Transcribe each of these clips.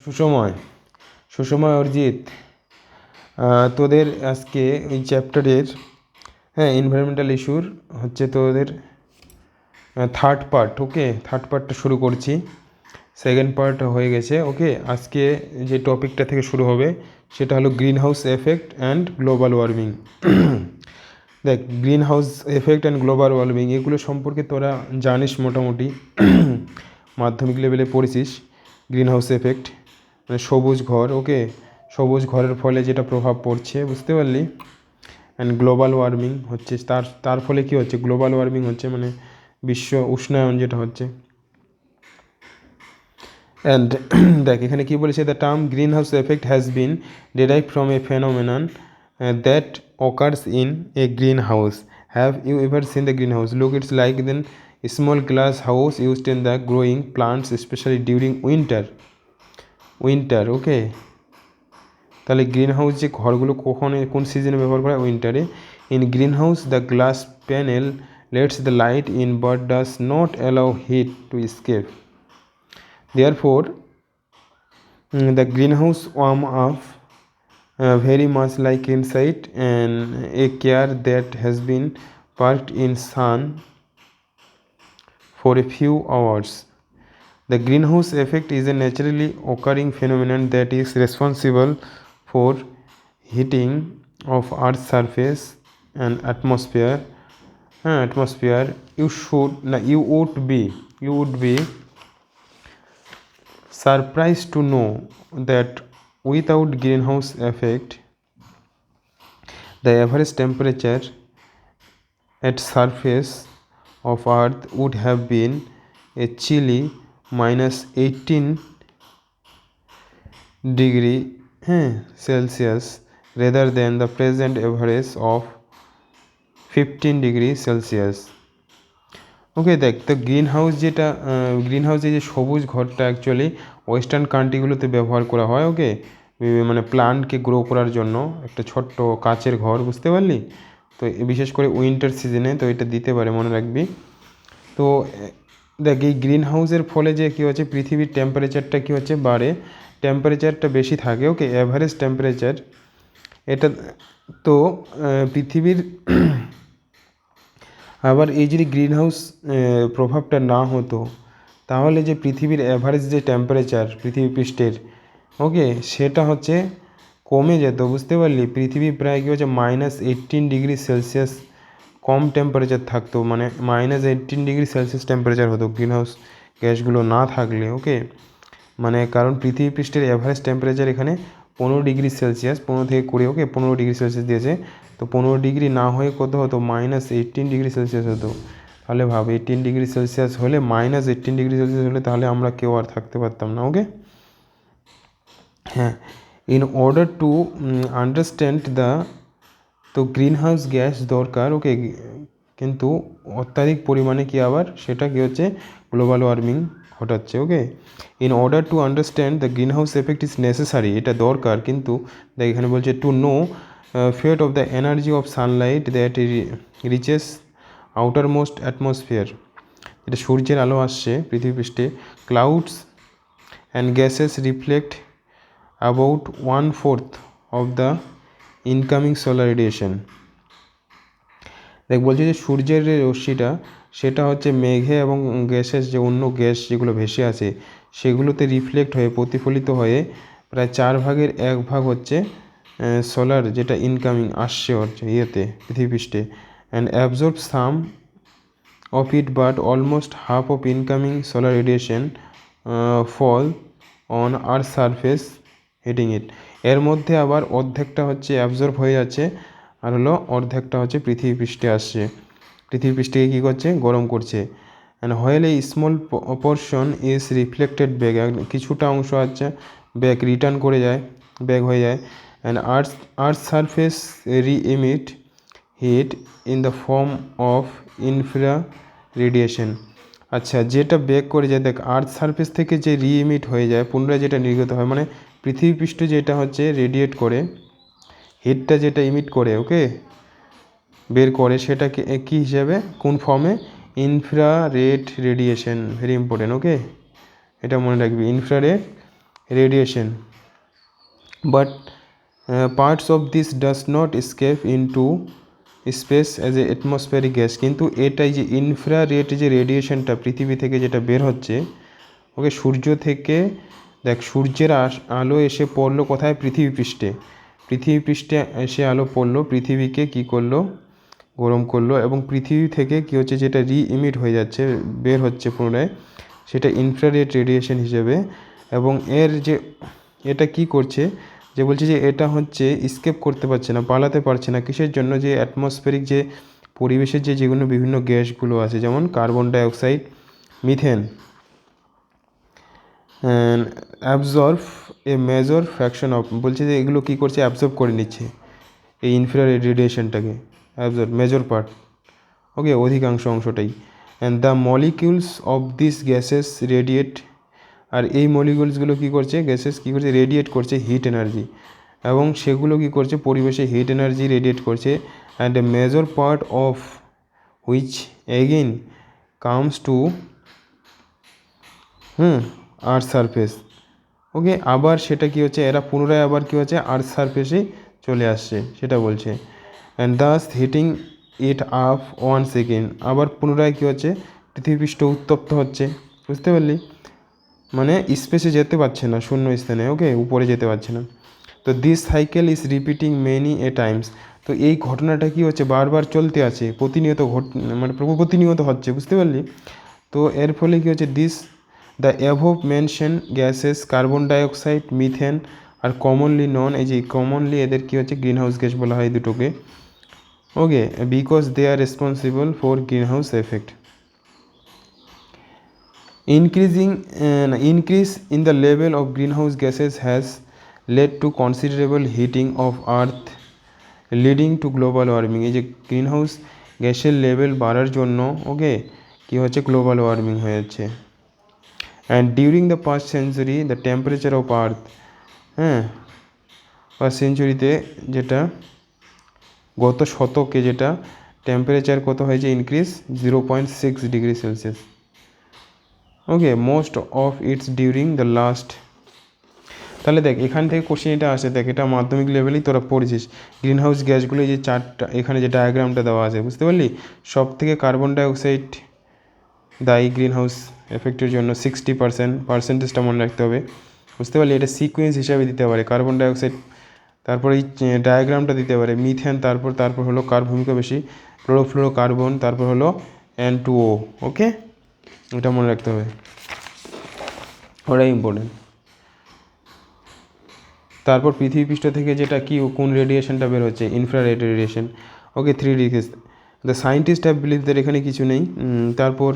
সুসময় সুসময় অরিজিৎ, তোদের আজকে ওই চ্যাপ্টারের এনভায়রনমেন্টাল ইস্যুর হচ্ছে তোদের থার্ড পার্ট। ওকে, থার্ড পার্টটা শুরু করছি। সেকেন্ড পার্ট হয়ে গেছে। ওকে, আজকে যে টপিকটা থেকে শুরু হবে সেটা হলো green house effect and global warming. দেখ, green house effect and global warming এগুলো সম্পর্কে তোরা জানিস মোটামুটি, মাধ্যমিক লেভেলে পড়েছিস। গ্রিন হাউস এফেক্ট মানে সবুজ ঘর। ওকে, সবুজ ঘরের ফলে যেটা প্রভাব পড়ছে, বুঝতে পারলি। অ্যান্ড গ্লোবাল ওয়ার্মিং হচ্ছে তার ফলে কী হচ্ছে, গ্লোবাল ওয়ার্মিং হচ্ছে মানে বিশ্ব উষ্ণায়ন যেটা হচ্ছে। অ্যান্ড দেখ এখানে কী বলেছে, the term green house effect has been derive from a phenomenon that occurs in a greenhouse. Have you ever seen the greenhouse? Look, it's like then a small glass house used in the growing plants, especially during winter. ওকে, তাহলে green house যে ঘরগুলো কখন কোন সিজনে ব্যবহার করা হয়? উইন্টারে। In green house the glass panel lets the light in but does not allow heat to escape. Therefore, the greenhouse warm up very much like inside and a car that has been parked in sun for a few hours. The greenhouse effect is a naturally occurring phenomenon that is responsible for heating of Earth's surface and atmosphere. You would be surprised to know that without greenhouse effect, the average temperature at surface of Earth would have been a chilly -18 degree Celsius rather than the present average of 15 degree Celsius. ওকে, দেখ তো green হাউসে যে সবুজ ঘরটা actually western কান্ট্রিগুলোতে ব্যবহার করা হয়। ওকে, মানে প্লান্টকে গ্রো করার জন্য একটা ছোট্ট কাচের ঘর, বুঝতে পারলি। তো বিশেষ করে উইন্টার সিজনে তো এটা দিতে পারে, মনে রাখবি। তো দেখ এই গ্রিন হাউসের ফলে যে কী হচ্ছে, পৃথিবীর টেম্পারেচারটা কী হচ্ছে, বাড়ে, টেম্পারেচারটা বেশি থাকে। ওকে, অ্যাভারেজ টেম্পারেচার এটা তো পৃথিবীর আবার এই যদি গ্রিন হাউস প্রভাবটা না হতো তাহলে যে পৃথিবীর অ্যাভারেজ যে টেম্পারেচার পৃথিবী পৃষ্ঠের, ওকে, সেটা হচ্ছে কমে যেত, বুঝতে পারলি। পৃথিবী প্রায় কী হচ্ছে -18 ডিগ্রি সেলসিয়াস কম টেম্পারেচার থাকতো, মানে -18 ডিগ্রি সেলসিয়াস টেম্পারেচার হতো গ্রিন হাউস গ্যাসগুলো না থাকলে। ওকে, মানে কারণ পৃথিবী পৃষ্ঠের অ্যাভারেজ টেম্পারেচার এখানে 15 ডিগ্রি সেলসিয়াস, 15 থেকে 20, ওকে 15 ডিগ্রি সেলসিয়াস দিয়েছে। তো 15 ডিগ্রি না হয়ে কত হতো, -18 ডিগ্রি সেলসিয়াস হতো। তাহলে ভাব 18 ডিগ্রি সেলসিয়াস হলে, -18 ডিগ্রি সেলসিয়াস হলে তাহলে আমরা কেউ আর থাকতে পারতাম না। ওকে, হ্যাঁ, in order to understand the, তো গ্রিন হাউস গ্যাস দরকার। ওকে, কিন্তু অত্যাধিক পরিমাণে কি আবার সেটা কী হচ্ছে, গ্লোবাল ওয়ার্মিং ঘটাচ্ছে। Okay, in order to understand the green house effect is necessary, এটা দরকার, কিন্তু দেখ এখানে বলছে to know fate of the energy of sunlight that reaches outer most atmosphere, এটা সূর্যের আলো আসছে পৃথিবী পৃষ্ঠে, clouds and gases reflect about 1/4 of the incoming solar radiation. দেখ বলছে যে সূর্যের যে রশ্মিটা সেটা হচ্ছে মেঘে এবং গ্যাসের যে অন্য গ্যাস যেগুলো ভেসে আছে সেগুলোতে রিফ্লেক্ট হয়ে, প্রতিফলিত হয়ে প্রায় 1/4 হচ্ছে সোলার যেটা ইনকামিং আসছে হচ্ছে ইয়েতে পৃথিবীপৃষ্ঠে, and absorb some of it, but almost half of incoming solar radiation fall on earth surface heating it. এর মধ্যে আবার অর্ধেকটা হচ্ছে অ্যাবজর্ব হয়ে যাচ্ছে, আর হলো অর্ধেকটা হচ্ছে পৃথিবী পৃষ্ঠে আসছে, পৃথিবী পৃষ্ঠকে কী করছে, গরম করছে। অ্যান্ড হোয়েল এই small portion is reflected back, কিছুটা অংশ আছে ব্যাক রিটার্ন করে যায়, ব্যাক হয়ে যায়। And earth surface re-emit heat in the form of infra radiation. আচ্ছা, যেটা ব্যাক করে যায়, দেখ আর্থ সারফেস থেকে যে রি-ইমিট হয়ে যায়, পুনরায় যেটা নির্গত হয়, মানে পৃথিবী পৃষ্ঠ যেটা হচ্ছে রেডিয়েট করে, হিটটা যেটা ইমিট করে, ওকে বের করে, সেটাকে কী হিসাবে, কোন ফর্মে, ইনফ্রারেড রেডিয়েশন, ভেরি ইম্পর্টেন্ট। ওকে, এটা মনে রাখবি, infrared radiation, but parts of this does not escape into space as a atmospheric gas. কিন্তু এটাই যে ইনফ্রারেড যে রেডিয়েশনটা পৃথিবী থেকে যেটা বের হচ্ছে, ওকে, সূর্য থেকে, দেখ সূর্যের আলো এসে পড়লো কোথায়? পৃথিবী পৃষ্ঠে। পৃথিবী পৃষ্ঠে এসে আলো পড়লো, পৃথিবীকে কী করলো? গরম করলো। এবং পৃথিবী থেকে কী হচ্ছে, যেটা ইমিট হয়ে যাচ্ছে, বের হচ্ছে পুনরায়, সেটা ইনফ্রারেড রেডিয়েশন হিসেবে। এবং এর যে এটা কি করছে, যে বলছে যে এটা হচ্ছে স্কেপ করতে পারছে না, পালাতে পারছে না। কিসের জন্য? যে অ্যাটমসফেরিক যে পরিবেশের যেগুলো বিভিন্ন গ্যাসগুলো আছে, যেমন carbon dioxide, methane, absorb a major fraction of, বলছে যে এগুলো কী করছে? অ্যাবজর্ব করে নিচ্ছে এই ইনফ্রারেড রেডিয়েশনটাকে, অ্যাবজর্ব মেজর পার্ট, ওকে, অধিকাংশ অংশটাই। And the molecules of this gases radiate, আর এই মলিকিউলসগুলো কী করছে? গ্যাসেস কী করছে? রেডিয়েট করছে হিট এনার্জি, এবং সেগুলো কী করছে? পরিবেশে হিট এনার্জি রেডিয়েট করছে। And a major part of which again comes to earth surface, okay, আবার সেটা কী হচ্ছে? এরা পুনরায় আবার কী হচ্ছে? আর্থ সারফেসে চলে আসছে, সেটা বলছে। And thus hitting it up one second, আবার পুনরায় কী হচ্ছে? পৃথিবীপৃষ্ঠ উত্তপ্ত হচ্ছে, বুঝতে পারলি? মানে স্পেসে যেতে পারছে না, শূন্য স্থানে, ওকে, উপরে যেতে পারছে না। তো this cycle is repeating many a Times, তো এই ঘটনাটা কী হচ্ছে? বারবার চলতে আছে, প্রতিনিয়ত মানে প্রতিনিয়ত হচ্ছে, বুঝতে পারলি? তো এর ফলে কী হচ্ছে? The above mention gases, carbon dioxide, methane are commonly known, এই যে কমনলি এদের কী হচ্ছে? গ্রিন হাউস গ্যাস বলা হয় দুটোকে, okay, because they are responsible for green house effect. Increase in the level of greenhouse gases has led to considerable heating of earth, leading to global warming, এই যে green house গ্যাসের level বাড়ার জন্য, ওকে, কী হচ্ছে? Global warming হয়ে যাচ্ছে। And during the past century the temperature of earth, first সেঞ্চুরিতে, যেটা গত শতকে, যেটা টেম্পারেচার কত হয়েছে? Increase 0.6 degree Celsius, okay, most of its during the last. তাহলে দেখ এখান থেকে কোশ্চেন এটা আসে, দেখ এটা মাধ্যমিক লেভেলেই তোরা পড়েছিস। গ্রিন হাউস গ্যাসগুলো যে চারটা, এখানে যে ডায়াগ্রামটা দেওয়া আছে, বুঝতে পারলি? সব থেকে কার্বন ডাইঅক্সাইড দায়ী গ্রিন হাউস এফেক্টের জন্য, 60%, পার্সেন্টেজটা মনে রাখতে হবে, বুঝতে পারলি? এটা সিকোয়েন্স হিসাবে দিতে পারে, কার্বন ডাইঅক্সাইড, তারপর এই ডায়াগ্রামটা দিতে পারে, মিথেন, তারপর হলো কার ভূমিকা বেশি? ক্লোরোফ্লোরো কার্বন, তারপর হলো N2O, ওকে, এটা মনে রাখতে হবে, ওটাই ইম্পর্টেন্ট। তারপর পৃথিবী পৃষ্ঠ থেকে যেটা কি, কোন রেডিয়েশনটা বের হচ্ছে? Infrared radiation, okay, 3 degree. The scientist have believe that, এখানে কিছু নেই। তারপর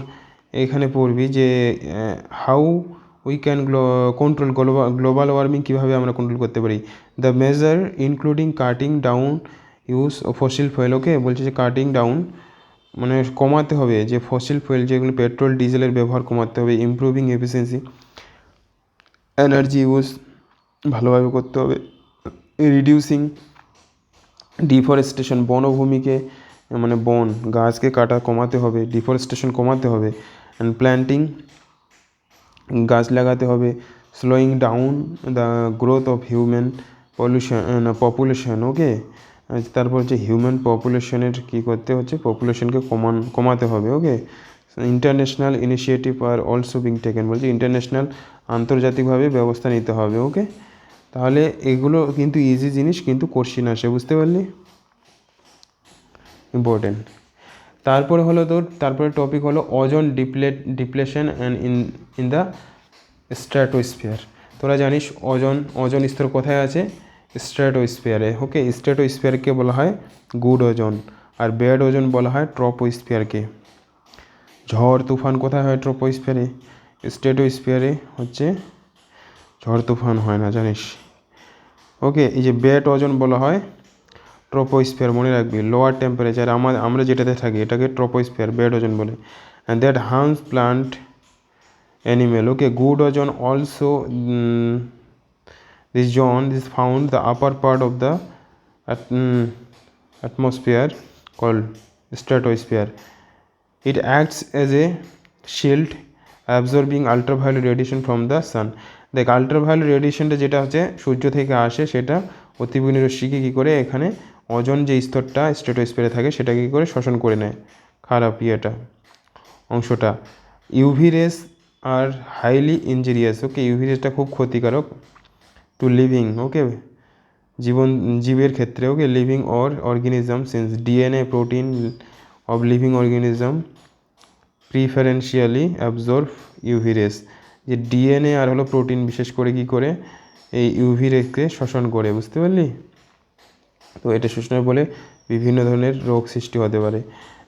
এখানে পড়বি যে how we can control global warming, কীভাবে আমরা কন্ট্রোল করতে পারি? The measure including cutting down use fossil fuel, okay, বলছে যে কাটিং ডাউন মানে কমাতে হবে, যে ফসিল ফুয়েল যেগুলো পেট্রোল ডিজেলের ব্যবহার কমাতে হবে। ইমপ্রুভিং এফিসিয়েন্সি, এনার্জি ইউজ ভালোভাবে করতে হবে। রিডিউসিং ডিফরেস্টেশন, বনভূমিকে মানে গাছকে কাটা কমাতে হবে, ডিফরেস্টেশন কমাতে হবে। অ্যান্ড প্ল্যান্টিং, গাছ লাগাতে হবে। Slowing down the growth of human population, okay, তারপর হচ্ছে হিউম্যান পপুলেশনের কী করতে হচ্ছে? পপুলেশনকে কমাতে হবে, okay. International initiative are also being taken, বলছে ইন্টারন্যাশনাল, আন্তর্জাতিকভাবে ব্যবস্থা নিতে হবে, ওকে। তাহলে এগুলো কিন্তু ইজি জিনিস, কিন্তু কোশ্চিন আসে, বুঝতে পারলি? ইম্পর্টেন্ট। তারপরে হলো তারপরে টপিক হলো ozone depletion and in the stratosphere. তোরা জানিস ওজোন স্তর কোথায় আছে? স্ট্র্যাটোস্ফিয়ারে, ওকে। স্ট্র্যাটোস্ফিয়ারকে বলা হয় গুড ওজোন, আর ব্যাড ওজোন বলা হয় ট্রপোস্ফিয়ারকে। ঝড় তুফান কোথায় হয়? ট্রপোস্ফিয়ারে। স্ট্র্যাটোস্ফিয়ারে হচ্ছে ঝড় তুফান হয় না, জানিস, ওকে। এই যে ব্যাড ওজোন বলা হয় ট্রপোস্ফিয়ার, মনে রাখবি। লোয়ার টেম্পারেচার, আমরা যেটাতে থাকি এটাকে ট্রপোস্ফিয়ার, ব্যাড ওজোন বলে। And that harms plant animal, okay. Good ozone also, this found the upper part of the atmosphere called stratosphere. It acts as a shield absorbing ultraviolet radiation from the sun. দেখ ultraviolet রেডিয়েশনটা যেটা হচ্ছে সূর্য থেকে আসে, সেটা অতিবেগুনি রশ্মিকে কী করে এখানে ওজোন যে স্তরটা স্ট্র্যাটোস্ফিয়ারে থাকে সেটা কী করে শোষণ করে নেয়, খারাপ ইয়েটা অংশটা। UV rays are highly injurious, okay, UV রেসটা খুব ক্ষতিকারক টু লিভিং, ওকে, জীবের ক্ষেত্রে, okay, living organism since DNA protein of living organism preferentially absorb UV rays, যে ডিএনএ আর হলো প্রোটিন বিশেষ করে কী করে এই ইউভি রেসকে শোষণ করে, বুঝতে পারলি? তো এটা শোষণের ফলে বিভিন্ন ধরনের রোগ সৃষ্টি হতে পারে।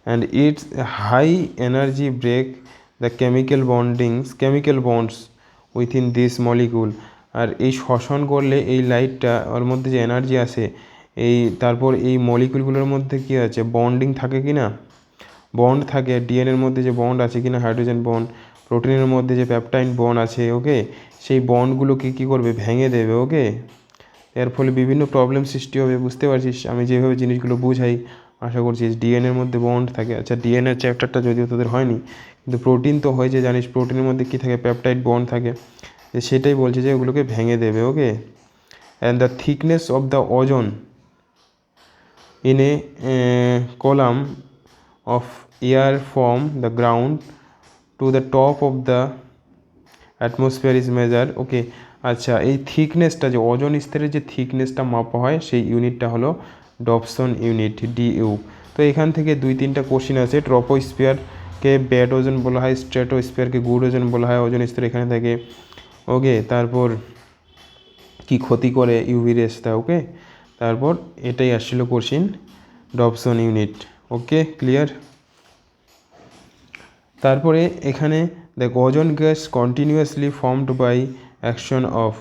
And its high energy break the chemical bonds within this molecule. আর এই শোষণ করলে এই লাইটটা ওর মধ্যে যে এনার্জি আসে, এই তারপর এই মলিকুলগুলোর মধ্যে কী আছে, বন্ডিং থাকে কি না, বন্ড থাকে, ডিএনএর মধ্যে যে বন্ড আছে কি না, হাইড্রোজেন বন্ড, প্রোটিনের মধ্যে যে পেপটাইড বন্ড আছে, ওকে, সেই বন্ডগুলোকে কী করবে, ভেঙে দেবে, ওকে। এর ফলে বিভিন্ন প্রবলেম সৃষ্টি হবে, বুঝতে পারছিস আমি যেভাবে জিনিসগুলো বুঝাই, আশা করছিস। ডিএনএর মধ্যে বন্ড থাকে, আচ্ছা ডিএনএর চ্যাপ্টারটা যদিও তোদের হয়নি, কিন্তু প্রোটিন তো হয়েছে জানিস, প্রোটিনের মধ্যে কী থাকে, পেপটাইড বন্ড থাকে, সেটাই বলছে যে ওগুলোকে ভেঙে দেবে, okay. And the thickness of the ozone in a column of air from the ground to the top of the atmosphere is measure, okay. আচ্ছা এই থিকনেসটা, যে ওজন স্তরের যে থিকনেসটা মাপা হয় সেই ইউনিটটা হলো ডবসন ইউনিট, ডিইউ। তো এখান থেকে 2-3টা কোশ্চিন আছে। ট্রপোস্ফিয়ারকে ব্যাড ওজন বলা হয়, স্ট্র্যাটোস্ফিয়ারকে গুড ওজন বলা হয়, ওজন স্তর এখানে থাকে, ওকে। তারপর কি ক্ষতি করে ইউভি রেসটা, ওকে। তারপর এটাই আসছিল question, Dobson unit, okay, clear. তারপরে এখানে দেখ ozone gas continuously formed by action of,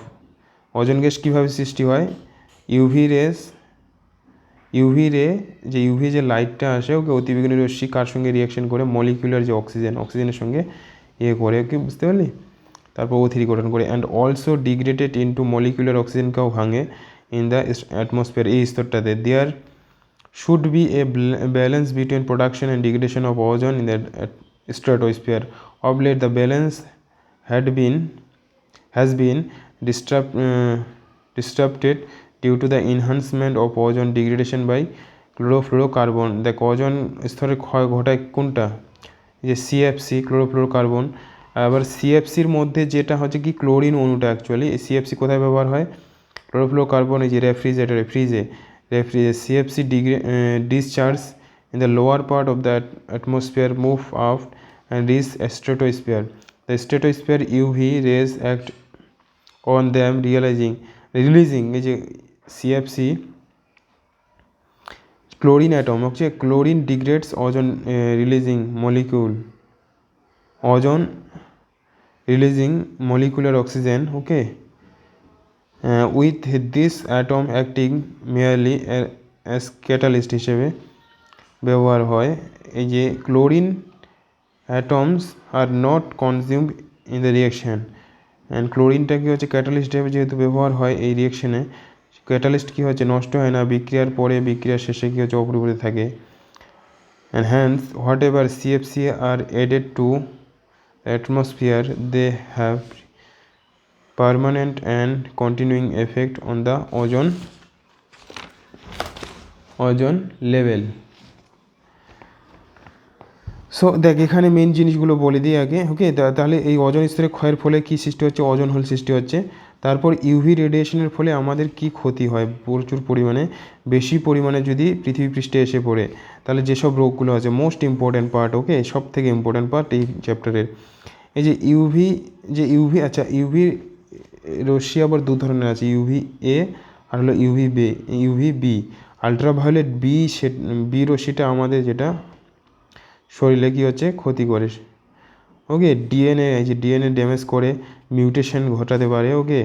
ozone gas কীভাবে সৃষ্টি হয়, ইউভি রে যে ইউভি যে লাইটটা আসে, ওকে, অতিবেগুনি রশ্মি কার সঙ্গে রিয়াকশন করে, মলিকুলার যে অক্সিজেনের সঙ্গে করে, ওকে, বুঝতে পারলি। তারপর O3 গঠন করে, and also degraded into molecular অক্সিজেনকেও ভাঙে ইন দ্য অ্যাটমসফিয়ার, এই স্তরটাতে। There should be a balance between production and degradation of ozone in the stratosphere. Of late, the balance has been disrupted due to the enhancement of ozone degradation by chlorofluorocarbon. দেখ ওজন স্তরের ক্ষয় ঘটায় কোনটা, যে CFC, chlorofluorocarbon. আবার সিএফসির মধ্যে যেটা হচ্ছে কি ক্লোরিন অণুটা, অ্যাকচুয়ালি এই সিএফসি কোথায় ব্যবহার হয়, ক্লোরোফ্লোরোকার্বন এই যে রেফ্রিজারেটরে, ফ্রিজে CFC discharge in the lower part of the atmosphere move aft and reach stratosphere. The stratosphere UV rays act on them releasing এই যে CFC chlorine atom, হচ্ছে chlorine degrades ozone releasing molecule, ozone releasing molecular oxygen, okay. With this atom acting merely as catalyst হিসেবে ব্যবহার হয়। এই যে chlorine atoms are not consumed in the reaction, and ক্লোরিনটা কী হচ্ছে ক্যাটালিস্ট হিসেবে যেহেতু ব্যবহার হয় এই রিয়াকশানে, ক্যাটালিস্ট কী হচ্ছে নষ্ট হয় না, বিক্রিয়ার পরে বিক্রিয়ার শেষে কী হচ্ছে অপরিবর্তিত থাকে। And hence whatever CFC are added to atmosphere they have permanent and continuing effect on the ozone level. So দেখ এখানে মেন জিনিসগুলো বলে দিই আগে, ওকে। তাহলে এই ওজন স্তরের ক্ষয়ের ফলে কী সৃষ্টি হচ্ছে, ওজন হোল সৃষ্টি হচ্ছে। তারপর ইউভি রেডিয়েশনের ফলে আমাদের কি ক্ষতি হয়, প্রচুর পরিমাণে, বেশি পরিমাণে যদি পৃথিবী পৃষ্ঠে এসে পড়ে, তাহলে যেসব রোগগুলো আছে, মোস্ট ইম্পর্ট্যান্ট পার্ট, ওকে, সব থেকে ইম্পর্ট্যান্ট পার্ট এই চ্যাপ্টারের, এই যে ইউভি, আচ্ছা ইউভি রশ্মি আবার দু ধরনের আছে, ইউভি এ আর হলো ইউভি বি। আলট্রাভায়োলেট বি রশ্মিটা আমাদের যেটা শরীরে কী হচ্ছে ক্ষতি করে, ওকে, ডিএনএ ড্যামেজ করে, মিউটেশন ঘটাতে পারে, ওকে।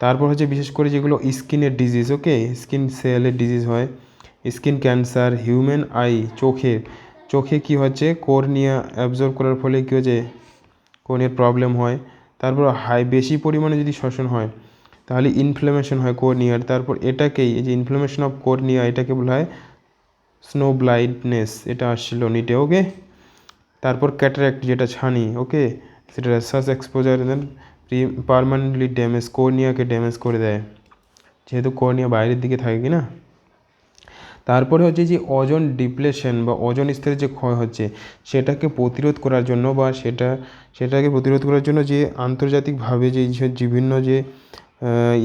তারপর হচ্ছে বিশেষ করে যেগুলো স্কিনের ডিজিজ, ওকে, স্কিন সেলের ডিজিজ হয়, স্কিন ক্যান্সার, হিউম্যান আই, চোখে কী হচ্ছে কর্নিয়া অ্যাবজর্ব করার ফলে কী হচ্ছে কর্নিয়ার প্রবলেম হয়। তারপর বেশি পরিমাণে যদি শোষণ হয় তাহলে ইনফ্লামেশন হয় কর্নিয়ার। তারপর এটাকেই, এই যে ইনফ্লামেশন অফ কর্নিয়া, এটাকে বলা হয় স্নো ব্লাইন্ডনেস, এটা আসছিল নিটে, ওকে। তারপর ক্যাটারাক্ট যেটা ছানি, ওকে, সেটা সাস এক্সপোজার দেন পারমানেন্টলি ড্যামেজ, কর্নিয়াকে ড্যামেজ করে দেয়, যেহেতু কর্নিয়া বাইরের দিকে থাকে কি না। তারপরে হচ্ছে যে ওজোন ডিপ্লেশন বা ওজোন স্তরের যে ক্ষয় হচ্ছে সেটাকে প্রতিরোধ করার জন্য বা সেটাকে প্রতিরোধ করার জন্য যে আন্তর্জাতিকভাবে যে বিভিন্ন যে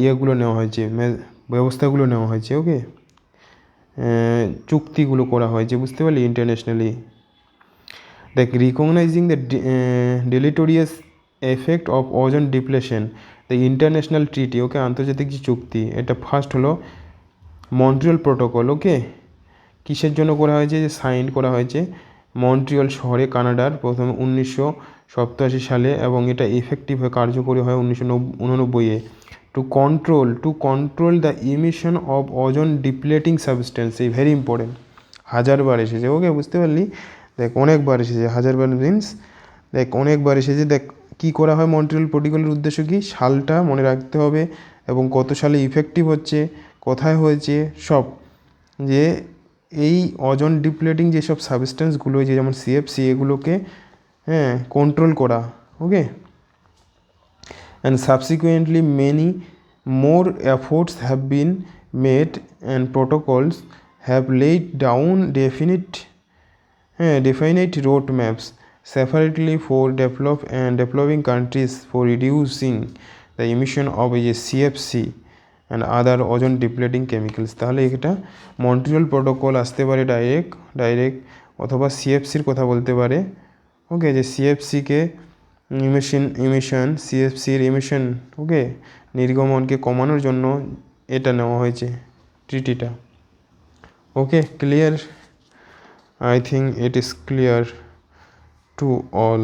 ইয়েগুলো নেওয়া হয়েছে, ব্যবস্থাগুলো নেওয়া হয়েছে, ওকে, চুক্তিগুলো করা হয়েছে, বুঝতে পারলি, ইন্টারন্যাশনালি। দেখ, recognising the deleterious effect of ozone depletion, the international treaty, okay, আন্তর্জাতিক যে চুক্তি, এটা ফার্স্ট হলো মন্ট্রিয়াল প্রোটোকল, ওকে। কিসের জন্য করা হয়েছে, যে সাইন করা হয়েছে মন্ট্রিয়াল শহরে কানাডার প্রথমে 1987 সালে, এবং এটা ইফেক্টিভ হয়ে কার্যকরী হয় 1989-এ। To control the emission of ozone depleting substance, এই ভেরি ইম্পর্টেন্ট, হাজারবার এসেছে, ওকে, বুঝতে পারলি। দেখ, অনেকবার এসেছে, হাজারবার মিনস দেখ অনেকবার এসেছে। দেখ, কী করা হয় মন্ট্রিয়াল প্রোটোকলের উদ্দেশ্য কী, সালটা মনে রাখতে হবে এবং কত সালে ইফেক্টিভ হচ্ছে, কোথায় হয়েছে, সব, যে এই ওজোন ডিপ্লেটিং যেসব সাবস্টেন্সগুলো, যে যেমন সিএফসি, এগুলোকে কন্ট্রোল করা, okay. And subsequently many more efforts have been made and protocols have laid down definite road maps separately for developing countries for reducing the emission of CFC and other ozone depleting chemicals। তাহলে এটা Montreal protocol আসতে পারে direct, অথবা সিএফসির কথা বলতে পারে, ওকে, যে সিএফসিকে সিএফসির emission, ওকে, নির্গমনকে কমানোর জন্য এটা নেওয়া হয়েছে, ট্রিটিটা, okay. Clear? I think it is clear to all,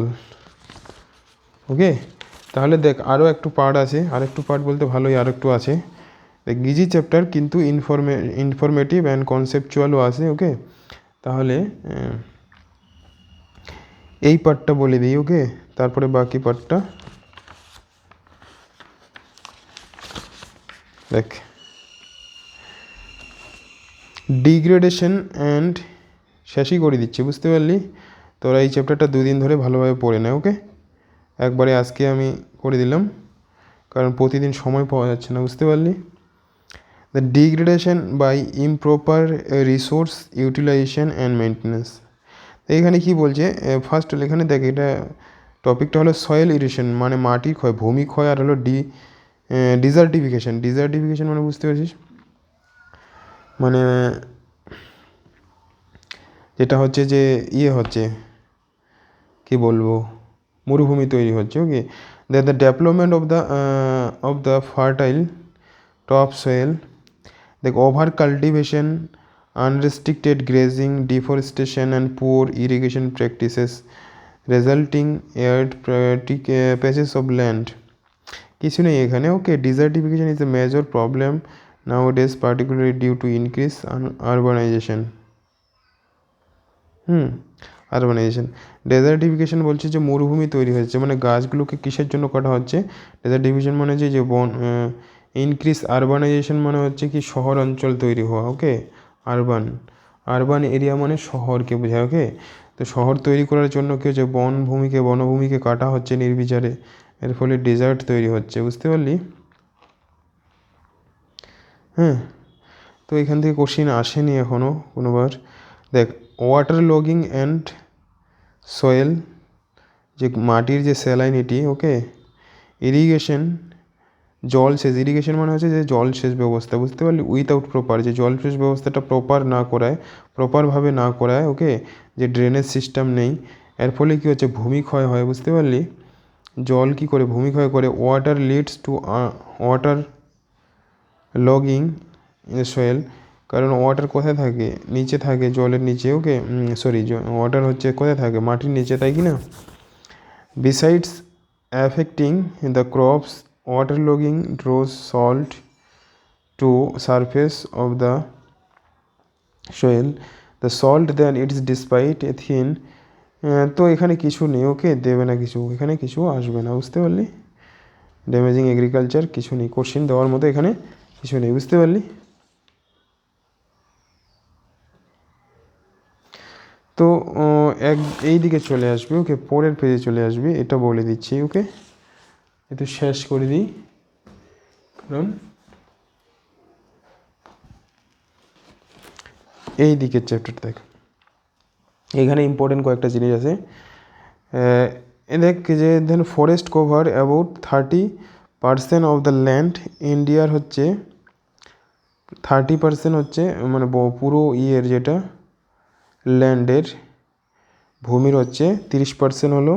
okay. তাহলে দেখ, আরও একটু পার্ট আছে, আরেকটু পার্ট বলতে ভালোই আরেকটু আছে। দেখ, গিজি চ্যাপ্টার কিন্তু ইনফরমেটিভ অ্যান্ড কনসেপচুয়ালও আছে, ওকে। তাহলে এই পার্টটা বলে দিই, ওকে, তারপরে বাকি পার্টটা দেখ। ডিগ্রেডেশন অ্যান্ড শেষই করে দিচ্ছি, বুঝতে পারলি। তোরা এই চ্যাপ্টারটা 2 দিন ধরে ভালোভাবে পড়ে নেয়, ওকে। একবারে আজকে আমি করে দিলাম, কারণ প্রতিদিন সময় পাওয়া যাচ্ছে না, বুঝতে পারলি। The degradation by improper resource utilization and maintenance. এখানে কি বলছে, ফার্স্ট হলো এখানে দেখ, এটা টপিকটা হলো সয়েল ইরেশন, মানে মাটির ক্ষয়, ভূমি ক্ষয়, আর হলো ডিজার্টিফিকেশন মানে বুঝতে পারছিস, মানে যেটা হচ্ছে যে হচ্ছে, কি বলবো, মরুভূমি তৈরি হচ্ছে, okay. The development of the fertile top soil, দেখ, over cultivation, unrestricted grazing, deforestation and poor irrigation practices resulting arid patches of land, কিছু নেই এখানে, okay. Desertification is a major problem nowadays, particularly due to increase urbanisation. Urbanisation, desertification বলছে যে মরুভূমি তৈরি হচ্ছে, মানে গাছগুলোকে কিসের জন্য কাটা হচ্ছে। ডেজার্টিফিকেশন মানে যে ইনক্রিজ আরবানাইজেশন মানে হচ্ছে কি শহর অঞ্চল তৈরি হওয়া, ওকে। আরবান এরিয়া মানে শহরকে বোঝায়, ওকে। তো শহর তৈরি করার জন্য কি হচ্ছে, বনভূমিকে কাটা হচ্ছে নির্বিচারে, এর ফলে ডেজার্ট তৈরি হচ্ছে, বুঝতে পারলি। তো এখান থেকে কোশ্চিন আসেনি এখনও কোনোবার। দেখ, ওয়াটার লগিং অ্যান্ড সয়েল, যে মাটির যে স্যালাইনিটি, ওকে। ইরিগেশন, জলসেচ, ইরিগেশন মানে হচ্ছে যে জলসেচ ব্যবস্থা, বুঝতে পারলি, উইথাউট প্রপার, যে জলসেচ ব্যবস্থাটা প্রপারভাবে না করায়, ওকে, যে ড্রেনেজ সিস্টেম নেই, এর ফলে কী হচ্ছে, ভূমিক্ষয় হয়, বুঝতে পারলি। জল কী করে ভূমিক্ষয় করে, water leads to water logging in soil, কারণ ওয়াটার কোথায় থাকে, নিচে থাকে, জলের নিচে, ওকে, ওয়াটার হচ্ছে কোথায় থাকে, মাটির নিচে, তাই কি না। Besides affecting the crops, waterlogging draws salt to surface of the soil, the salt then it is despite a thin, তো এখানে কিছু নেই, ওকে, দেবে না কিছু, এখানে কিছু আসবে না, বুঝতে পারলি। ড্যামেজিং এগ্রিকালচার কিছু নেই, কোশ্চিন দেওয়ার মতো এখানে কিছু নেই, বুঝতে পারলি। তো এই দিকে চলে আসবে, ওকে, পরের পেজে চলে আসবে, এটা বলে দিচ্ছি, ওকে। একটু শেষ করে দিই, কারণ এই দিকের চ্যাপ্টার দেখ, এখানে ইম্পর্টেন্ট কয়েকটা জিনিস আছে। দেখ যে then forest cover about 30% of the land ইন্ডিয়ার, হচ্ছে 30% হচ্ছে মানে পুরো ইয়ের যেটা ল্যান্ডের ভূমির হচ্ছে 30% হলো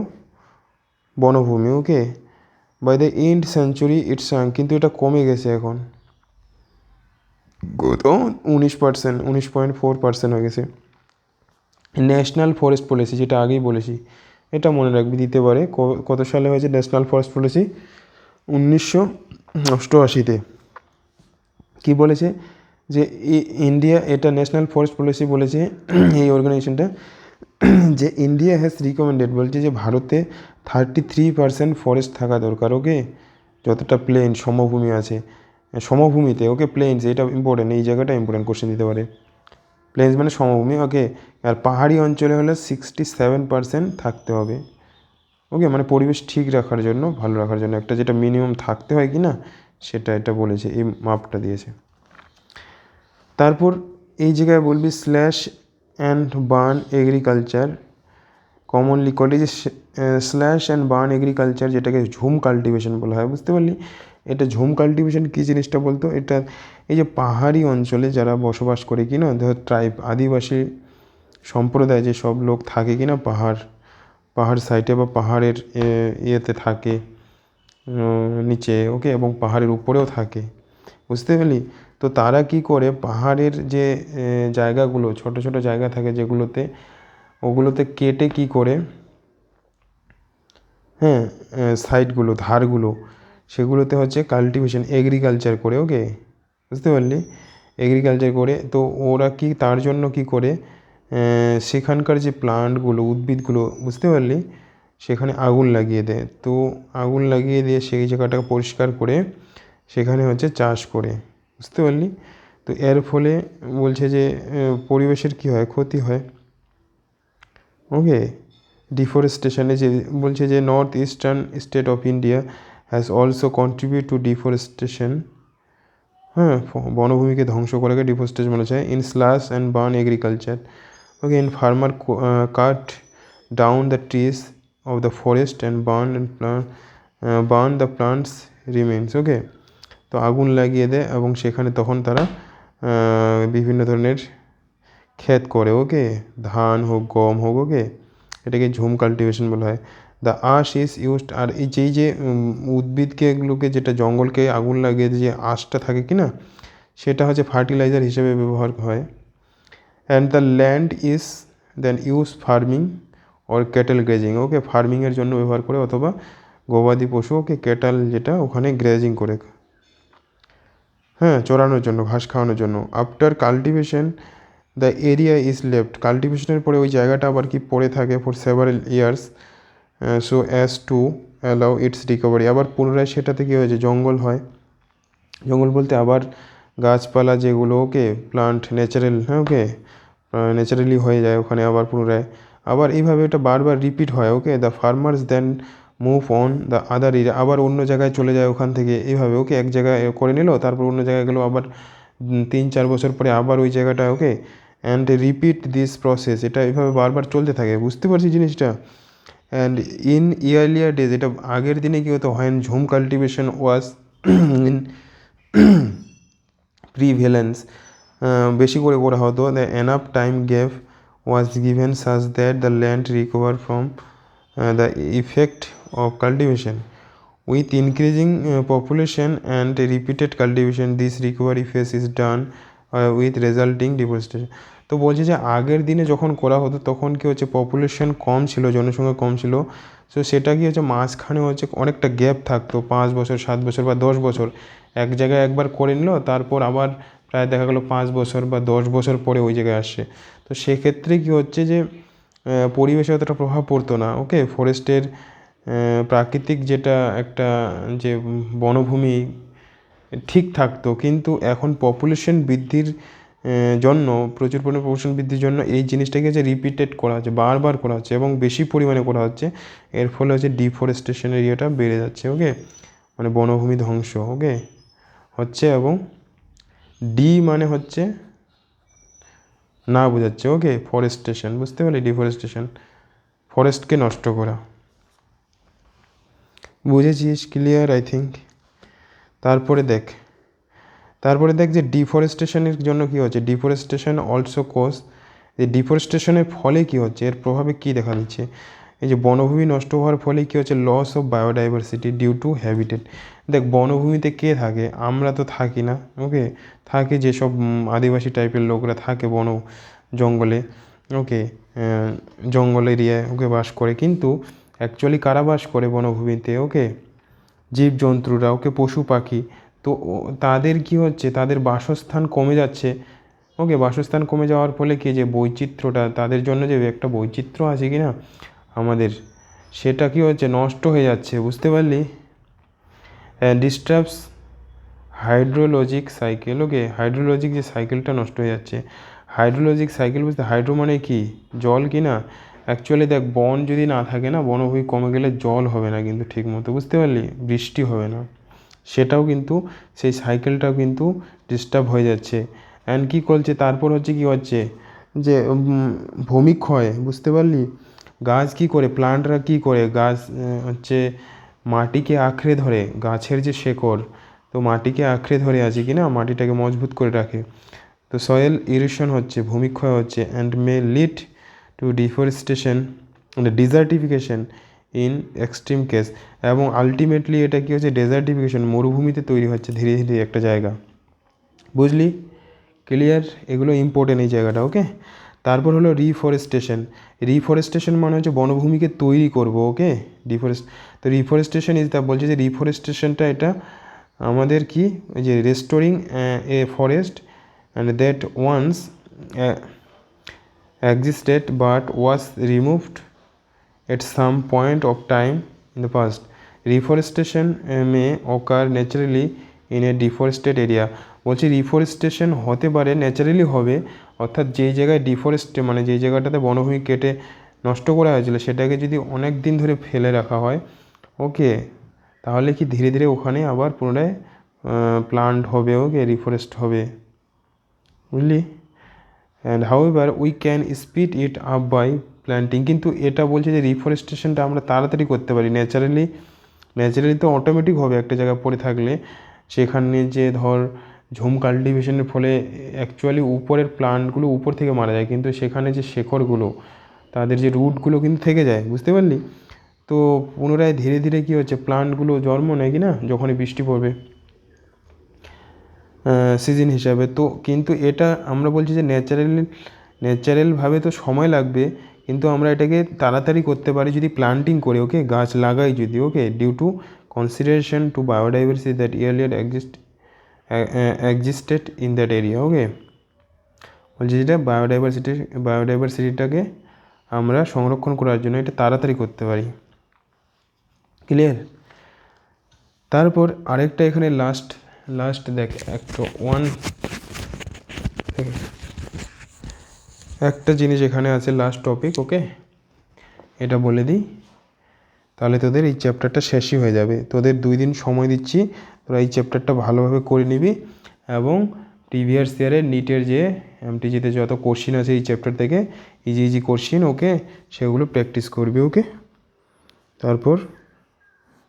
বনভূমি। Okay, by the end century its, কিন্তু এটা কমে গেছে এখন, কত 19%, 19.4% হয়ে গেছে। ন্যাশনাল ফরেস্ট পলিসি, যেটা আগেই বলেছি, এটা মনে রাখবি, দিতে পারে। কত সালে হয়েছে ন্যাশনাল ফরেস্ট পলিসি? 1988-তে। কী বলেছে যে ইন্ডিয়া, এটা ন্যাশনাল ফরেস্ট পলিসি বলেছে এই অর্গানাইজেশনটা, যে ইন্ডিয়া হ্যাজ রিকমেন্ডেড, বলছে যে ভারতে 33% ফরেস্ট থাকা দরকার। ওকে, যতটা প্লেন সমভূমি আছে, সমভূমিতে, ওকে প্লেন্স, এটা ইম্পর্টেন্ট, এই জায়গাটা ইম্পর্টেন্ট, কোশ্চেন দিতে পারে। প্লেন্স মানে সমভূমি। ওকে, আর পাহাড়ি অঞ্চলে হলে 67% থাকতে হবে। ওকে, মানে পরিবেশ ঠিক রাখার জন্য, ভালো রাখার জন্য একটা যেটা মিনিমাম থাকতে হয় কি না, সেটা এটা বলেছে, এই মাপটা দিয়েছে। তারপর এই জায়গায় বলবি slash and burn agriculture, commonly call, যে স্ল্যাশ অ্যান্ড বার্ন এগ্রিকালচার, যেটাকে ঝুম কাল্টিভেশন বলা হয়, বুঝতে পারলি? এটা ঝুম কাল্টিভেশন কী জিনিসটা বলতো? এটা এই যে পাহাড়ি অঞ্চলে যারা বসবাস করে কি না, ধর ট্রাইব, আদিবাসী সম্প্রদায় যে সব লোক থাকে কি না পাহাড় সাইডে বা পাহাড়ের ইয়েতে থাকে, নিচে, ওকে, এবং পাহাড়ের উপরেও থাকে, বুঝতে পারলি? তো তারা কি করে, পাহাড়ের যে জায়গাগুলো, ছোট ছোট জায়গা থাকে যেগুলোতে, ওগুলোতে কেটে কি করে, হ্যাঁ, সাইডগুলো, ধারগুলো, সেগুলোতে হচ্ছে কাল্টিভেশন, এগ্রিকালচার করে। ওকে, বুঝতে পারলি? এগ্রিকালচার করে, তো ওরা কি তার জন্য কি করে, সেখানকার যে প্লান্টগুলো, উদ্ভিদগুলো, বুঝতে পারলি, সেখানে আগুন লাগিয়ে দেয়। তো আগুন লাগিয়ে দিয়ে সেই জায়গাটাকে পরিষ্কার করে সেখানে হচ্ছে চাষ করে, বুঝতে পারলি? তো এর ফলে বলছে যে পরিবেশের কী হয়, ক্ষতি হয়। ওকে, ডিফরেস্টেশনে যে বলছে যে north eastern state of India has also contribute to deforestation, হ্যাঁ, বনভূমিকে ধ্বংস করাকে ডিফরেস্টেশন বলা যায়। In slash and burn agriculture, okay, in farmer cut down the trees of the forest and burn the plants remains. Okay, তো আগুন লাগিয়ে দেয় এবং সেখানে তখন তারা বিভিন্ন ধরনের ক্ষেত করে। ওকে, ধান হোক, গম হোক, ওকে, এটাকে ঝুম কাল্টিভেশন বলা হয়। দ্য আশ ইজ ইউজড, আর এই যে উদ্ভিদকে এগুলোকে, যেটা জঙ্গলকে আগুন লাগিয়ে যে আঁশটা থাকে কি না, সেটা হচ্ছে ফার্টিলাইজার হিসেবে ব্যবহার হয়। And the land is then use farming or cattle grazing, okay, ফার্মিংয়ের জন্য ব্যবহার করে, অথবা গবাদি পশু, ওকে, ক্যাটাল যেটা ওখানে গ্রেজিং করে, হ্যাঁ, চড়ানোর জন্য, ঘাস খাওয়ানোর জন্য। After cultivation the area is left, কাল্টিভেশনের পরে ওই জায়গাটা আবার কি পড়ে থাকে for several years, so as to allow its recovery, আবার পুনরায় সেটাতে কী হয়েছে, জঙ্গল হয়। জঙ্গল বলতে আবার গাছপালা যেগুলো, ওকে, প্লান্ট ন্যাচারাল, হ্যাঁ, ওকে, ন্যাচারালি হয়ে যায় ওখানে, আবার পুনরায়, আবার এইভাবে এটা বারবার রিপিট হয়। Okay, the farmers then move on the other area, আবার অন্য জায়গায় চলে যায় ওখান থেকে, এইভাবে, ওকে, এক জায়গায় করে নিল, তারপর অন্য জায়গায় গেলো, আবার 3-4 বছর পরে আবার ওই জায়গাটা, ওকে, অ্যান্ড রিপিট দিস প্রসেস, এটা এইভাবে বারবার চলতে থাকে, বুঝতে পারছি জিনিসটা? অ্যান্ড ইন ইয়ারলিয়ার ডেজ, এটা আগের দিনে কী হতো, when jhum cultivation was in prevalence, বেশি করে করা হতো, the enough time gave was given such that the land recover from the effect of cultivation with increasing population and repeated cultivation, this recovery phase is done with resulting deforestation. তো বলছে যে আগের দিনে যখন করা হতো তখন কী হচ্ছে, পপুলেশন কম ছিল, জনসংখ্যা কম ছিল, সো সেটা কি হচ্ছে, মাঝখানে হচ্ছে অনেকটা গ্যাপ থাকতো, 5 বছর, 7 বছর বা 10 বছর, এক জায়গায় একবার করে নিল, তারপর আবার প্রায় দেখা গেলো 5 বছর বা 10 বছর পরে ওই জায়গায় আসছে। তো সেক্ষেত্রে কী হচ্ছে যে পরিবেশে অতটা প্রভাব পড়তো না। ওকে, ফরেস্টের প্রাকৃতিক যেটা একটা যে বনভূমি ঠিক থাকতো, কিন্তু এখন পপুলেশন বৃদ্ধির জন্য প্রচুর পরিমাণে প্রোডাকশন বৃদ্ধির জন্য এই জিনিসটাকে হচ্ছে রিপিটেড করা হচ্ছে, বারবার করা হচ্ছে এবং বেশি পরিমাণে করা হচ্ছে। এর ফলে হচ্ছে ডিফরেস্টেশন এরিয়াটা বেড়ে যাচ্ছে, ওকে, মানে বনভূমি ধ্বংস, ওকে, হচ্ছে। এবং ডি মানে হচ্ছে না বোঝাচ্ছে, ওকে, ফরেস্টেশন, বুঝতে পারলি, ডিফরেস্টেশন, ফরেস্টকে নষ্ট করা। বুঝেছিস? Clear I think. তারপরে দেখ যে ডিফরেস্টেশনের জন্য কী হচ্ছে, ডিফরেস্টেশন অলসো কজ, এই ডিফরেস্টেশনের ফলে কী হচ্ছে, এর প্রভাবে কী দেখা দিচ্ছে, এই যে বনভূমি নষ্ট হওয়ার ফলে কী হচ্ছে, loss of biodiversity due to habitat. দেখ বনভূমিতে কে থাকে, আমরা তো থাকি না, ওকে, থাকে যেসব আদিবাসী টাইপের লোকরা থাকে বন জঙ্গলে, ওকে, জঙ্গল এরিয়ায়, ওকে, বাস করে। কিন্তু অ্যাকচুয়ালি কারা বাস করে বনভূমিতে, ওকে, জীবজন্তুরা, ওকে, পশু পাখি। তো তাদের কি হচ্ছে, তাদের বাসস্থান কমে যাচ্ছে, ওকে, বাসস্থান কমে যাওয়ার ফলে কি যে বৈচিত্র্যটা, তাদের জন্য যে একটা বৈচিত্র্য আছে কি না আমাদের, সেটা কি হচ্ছে, নষ্ট হয়ে যাচ্ছে, বুঝতে পারলি। ডিস্টার্বস হাইড্রোলজিক সাইকেল, ওকে, হাইড্রোলজিক যে সাইকেলটা নষ্ট হয়ে যাচ্ছে। হাইড্রোলজিক সাইকেল বুঝতে, হাইড্রো মানে কি, জল কি না। অ্যাকচুয়ালি দেখ বন যদি না থাকে না, বনভূমি কমে গেলে জল হবে না কিন্তু ঠিক মতো, বুঝতে পারলি, বৃষ্টি হবে না, সেটাও কিন্তু, সেই সাইকেলটাও কিন্তু ডিস্টার্ব হয়ে যাচ্ছে। অ্যান্ড কী করছে, তারপর হচ্ছে কী হচ্ছে যে ভূমিক্ষয়, বুঝতে পারলি, গাছ কী করে, প্লান্টরা কী করে, গাছ হচ্ছে মাটিকে আঁকড়ে ধরে, গাছের যে শেকড়, তো মাটিকে আঁকড়ে ধরে আছে কি না, মাটিটাকে মজবুত করে রাখে। তো সয়েল ইরোশন হচ্ছে, ভূমিক্ষয় হচ্ছে, and may lead to deforestation, desertification in extreme case. এবং আলটিমেটলি এটা কী হচ্ছে, ডেজার্টিফিকেশন, মরুভূমিতে তৈরি হচ্ছে ধীরে ধীরে একটা জায়গা, বুঝলি, ক্লিয়ার। এগুলো ইম্পর্টেন্ট এই জায়গাটা, ওকে। তারপর হলো রিফরেস্টেশন মানে হচ্ছে বনভূমিকে তৈরি করব, ওকে, তো রিফরেস্টেশন ইজ বলছে যে রিফরেস্টেশনটা এটা আমাদের কি, ওই যে restoring a forest and that once existed but was removed at some point of time in the past. Reforestation may occur naturally in a deforested area. বলছি রিফরেস্টেশন হতে পারে, ন্যাচারালি হবে, অর্থাৎ যেই জায়গায় মানে যেই জায়গাটাতে বনভূমি কেটে নষ্ট করা হয়েছিল সেটাকে যদি অনেক দিন ধরে ফেলে রাখা হয়, ওকে, তাহলে কি ধীরে ধীরে ওখানে আবার পুনরায় প্লান্ট হবে, ওকে, রিফরেস্ট হবে, বুঝলি। And however we can speed it up by planting. কিন্তু এটা বলছে যে রিফরেস্টেশনটা আমরা তাড়াতাড়ি করতে পারি, ন্যাচারালি তো অটোমেটিক হবে একটা জায়গায় পড়ে থাকলে। সেখানে যে ধর ঝুম কাল্টিভেশনের ফলে অ্যাকচুয়ালি উপরের প্লান্টগুলো উপর থেকে মারা যায়, কিন্তু সেখানে যে শেকড়গুলো, তাদের যে রুটগুলো কিন্তু থেকে যায়, বুঝতে পারলি। তো পুনরায় ধীরে ধীরে কী হচ্ছে, প্লান্টগুলো জন্ম নেয় কি না যখনই বৃষ্টি পড়বে সিজন হিসাবে। তো কিন্তু এটা আমরা বলছি যে ন্যাচারালভাবে তো সময় লাগবে, কিন্তু আমরা এটাকে তাড়াতাড়ি করতে পারি যদি প্লান্টিং করে, ওকে, গাছ লাগাই যদি, okay, due to consideration to biodiversity that earlier existed in that area, okay, বলছি যেটা বায়োডাইভার্সিটিটাকে আমরা সংরক্ষণ করার জন্য এটা তাড়াতাড়ি করতে পারি, ক্লিয়ার। তারপর আরেকটা এখানে লাস্ট দেখ একটা জিনিস এখানে আছে, লাস্ট টপিক, ওকে, এটা বলে দিই, তাহলে তোদের এই চ্যাপ্টারটা শেষই হয়ে যাবে। তোদের 2 দিন সময় দিচ্ছি, তোরা এই চ্যাপ্টারটা ভালোভাবে করে নিবি এবং প্রিভিয়াস ইয়ারের নিটের যে এমটিজিতে যত কোশ্চিন আছে এই চ্যাপ্টার থেকে, ইজি কোশ্চিন, ওকে, সেগুলো প্র্যাকটিস করবি, ওকে। তারপর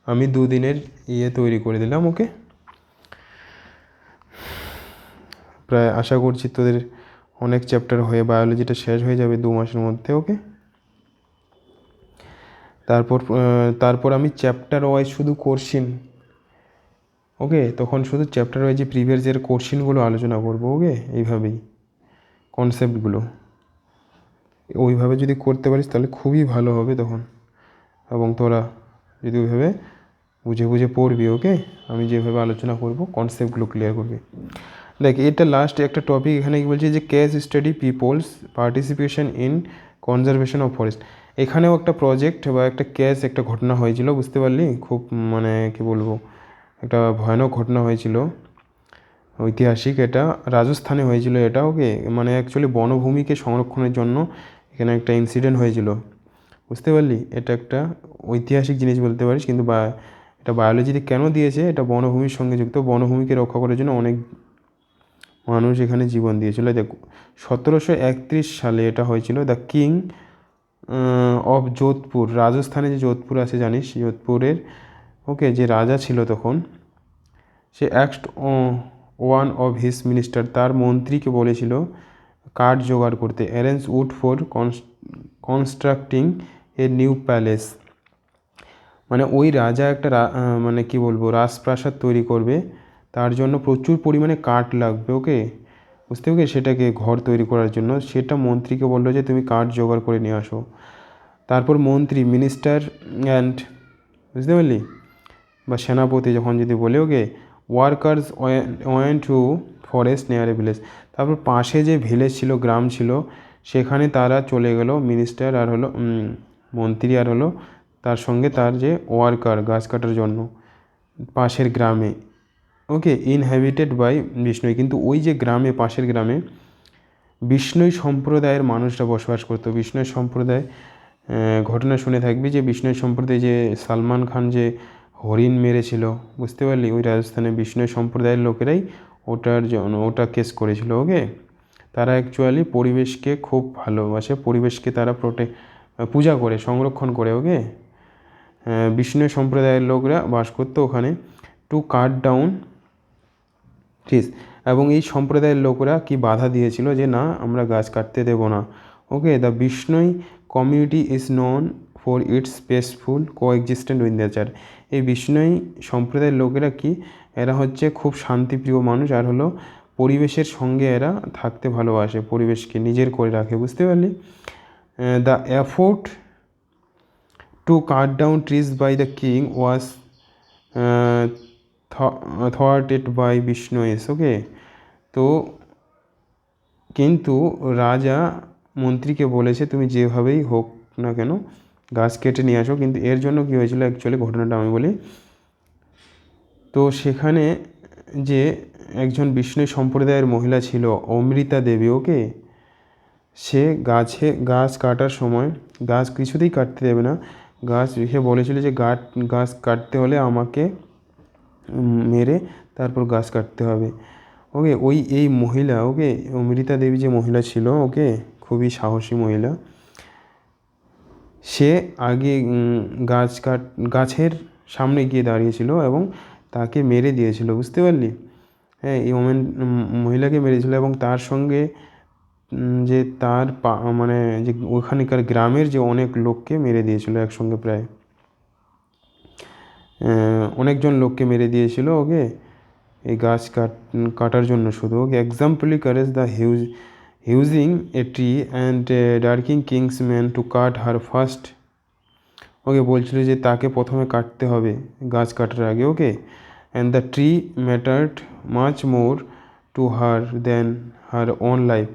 আমি 2 দিনের তৈরি করে দিলাম, ওকে। প্রায় আশা করছি তোদের অনেক চ্যাপ্টার হয়ে বায়োলজিটা শেষ হয়ে যাবে 2 মাসের মধ্যে, ওকে। তারপর আমি চ্যাপ্টার ওয়াইজ শুধু কোশ্চিন, ওকে, তখন শুধু চ্যাপ্টার ওয়াইজ যে প্রিভিয়াস ইয়ার কোশ্চিনগুলো আলোচনা করবো, ওকে, এইভাবেই কনসেপ্টগুলো ওইভাবে যদি করতে পারিস তাহলে খুবই ভালো হবে তখন, এবং তোরা যদি ওইভাবে বুঝে পড়বি, ওকে, আমি যেভাবে আলোচনা করব কনসেপ্টগুলো ক্লিয়ার করবি। দেখ এটা লাস্ট একটা টপিক এখানে কি বলছে যে case study people's participation in conservation of forest. এখানেও একটা প্রজেক্ট বা একটা ঘটনা হয়েছিল, বুঝতে পারলি, খুব মানে কি বলবো, একটা ভয়ানক ঘটনা হয়েছিল ঐতিহাসিক, এটা রাজস্থানে হয়েছিল এটা। ওকে, মানে অ্যাকচুয়ালি বনভূমিকে সংরক্ষণের জন্য এখানে একটা ইনসিডেন্ট হয়েছিল, বুঝতে পারলি? এটা একটা ঐতিহাসিক জিনিস বলতে পারিস, কিন্তু এটা বায়োলজিতে কেন দিয়েছে, এটা বনভূমির সঙ্গে যুক্ত। বনভূমিকে রক্ষা করার জন্য অনেক মানুষ এখানে জীবন দিয়েছিল। দেখো 1731 সালে এটা হয়েছিল। দ্য কিং অফ যোধপুর, রাজস্থানে যে যোধপুর আছে জানিস, যোধপুরের ওকে যে রাজা ছিল তখন, সে asked one of his minister, তার মন্ত্রীকে বলেছিল কাঠ জোগাড় করতে, arrange wood for constructing a new palace. মানে ওই রাজা একটা মানে কি বলবো, রাজপ্রাসাদ তৈরি করবে, তার জন্য প্রচুর পরিমাণে কাঠ লাগবে। ওকে, বুঝতে ওকে, সেটাকে ঘর তৈরি করার জন্য সেটা মন্ত্রীকে বললো যে তুমি কাঠ জোগাড় করে নিয়ে আসো। তারপর মন্ত্রী, মিনিস্টার অ্যান্ড, বুঝতে পারলি, বা সেনাপতি যখন যদি বলে okay, workers went to forest near a village, তারপর পাশে যে ভিলেজ ছিল, গ্রাম ছিল, সেখানে তারা চলে গেল, মিনিস্টার আর হলো মন্ত্রী আর হলো তার সঙ্গে তার যে ওয়ার্কার গাছ কাটার জন্য পাশের গ্রামে। ওকে, ইনহ্যাবিটেড বাই বিষ্ণুই, কিন্তু ওই যে গ্রামে, পাশের গ্রামে বিষ্ণুই সম্প্রদায়ের মানুষরা বসবাস করতো। বিষ্ণুই সম্প্রদায়, ঘটনা শুনে থাকবি যে বিষ্ণুই সম্প্রদায় যে সালমান খান যে হরিণ মেরেছিল, বুঝতে পারলি, ওই রাজস্থানে বিষ্ণুই সম্প্রদায়ের লোকেরাই ওটার জন্য ওটা কেস করেছিল। ওকে, তারা অ্যাকচুয়ালি পরিবেশকে খুব ভালোবাসে, পরিবেশকে তারা পূজা করে, সংরক্ষণ করে। ওকে, বিষ্ণুই সম্প্রদায়ের লোকরা বাস করতো ওখানে। টু কাট ডাউন ট্রিজ, এবং এই সম্প্রদায়ের লোকরা কি বাধা দিয়েছিল যে না, আমরা গাছ কাটতে দেব না। Okay, the Bishnoi community is known for its peaceful coexistent with nature. এই বিষ্ণুই সম্প্রদায়ের লোকেরা কি, এরা হচ্ছে খুব শান্তিপ্রিয় মানুষ, আর হলো পরিবেশের সঙ্গে এরা থাকতে ভালোবাসে, পরিবেশকে নিজের করে রাখে, বুঝতে পারলি? The effort to cut down trees by the king was thwarted by Bishnois. Okay, তো কিন্তু রাজা মন্ত্রীকে বলেছে তুমি যেভাবেই হোক না কেন গাছ কেটে নিয়ে আসো। কিন্তু এর জন্য কী হয়েছিল, অ্যাকচুয়ালি ঘটনাটা আমি বলি। তো সেখানে যে একজন বিষ্ণু সম্প্রদায়ের মহিলা ছিল, অমৃতা দেবী। ওকে, সে গাছ কাটার সময় গাছ কিছুতেই কাটতে দেবে না। সে বলেছিল যে গাছ কাটতে হলে আমাকে মেরে তারপর গাছ কাটতে হবে। ওকে, এই মহিলা, ওকে, অমৃতা দেবী যে মহিলা ছিল, ওকে, খুবই সাহসী মহিলা। সে আগে গাছের সামনে গিয়ে দাঁড়িয়েছিল এবং তাকে মেরে দিয়েছিল, বুঝতে পারলি? হ্যাঁ, এই মহিলাকে মেরেছিল এবং তার সঙ্গে যে তার মানে যে ওখানকার গ্রামের যে অনেক লোককে মেরে দিয়েছিল একসঙ্গে, প্রায় অনেকজন লোককে মেরে দিয়েছিল। ওকে, এই গাছ কাটার জন্য শুধু। Okay, exemplary courage the hugging a tree and daring king's man to cut her first. Okay, বলছিল যে তাকে প্রথমে কাটতে হবে গাছ কাটার আগে। Okay, and the tree mattered much more to her than her own life.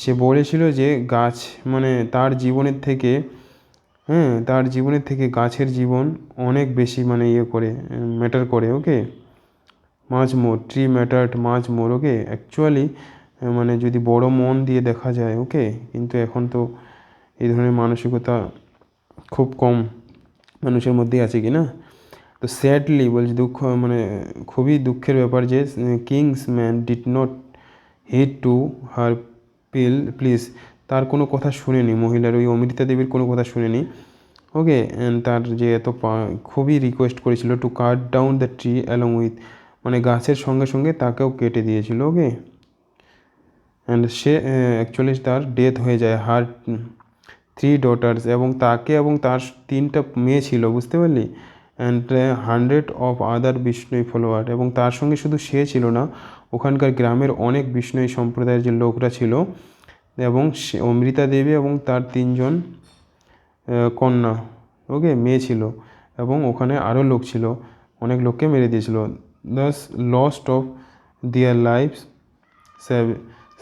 সে বলেছিল যে গাছ মানে তার জীবনের থেকে, তার জীবনের থেকে গাছের জীবন অনেক বেশি মানে ম্যাটার করে। Okay, much more, tree mattered much more. Okay, actually মানে যদি বড় মন দিয়ে দেখা যায়। ওকে, কিন্তু এখন তো এই ধরনের মানসিকতা খুব কম মানুষের মধ্যেই আছে কি না। তো স্যাডলি বলছি, মানে খুবই দুঃখের ব্যাপার যে king's man did not heed to her pleas, তার কোনো কথা শুনেনি, মহিলার ওই অমৃতা দেবীর কোনো কথা শুনেনি। ওকে, অ্যান্ড তার যে খুবই রিকোয়েস্ট করেছিল two cut down the tree along with, মানে গাছের সঙ্গে সঙ্গে তাকেও কেটে দিয়েছিল। ওকে, অ্যান্ড সে অ্যাকচুয়ালি তার ডেথ হয়ে যায়। হার 3 ডটার্স, এবং তাকে এবং তার 3টা মেয়ে ছিল, বুঝতে পারলি? অ্যান্ড 100 অফ আদার বিষ্ণুই ফলোয়ার, এবং তার সঙ্গে শুধু সে ছিল না, ওখানকার গ্রামের অনেক বিষ্ণুই সম্প্রদায়ের যে লোকরা ছিল, এবং অমৃতা দেবী এবং তার 3 জন কন্যা, ওকে, মেয়ে ছিল, এবং ওখানে আরও লোক ছিল, অনেক লোককে মেরে দিয়েছিল। Thus lost of their life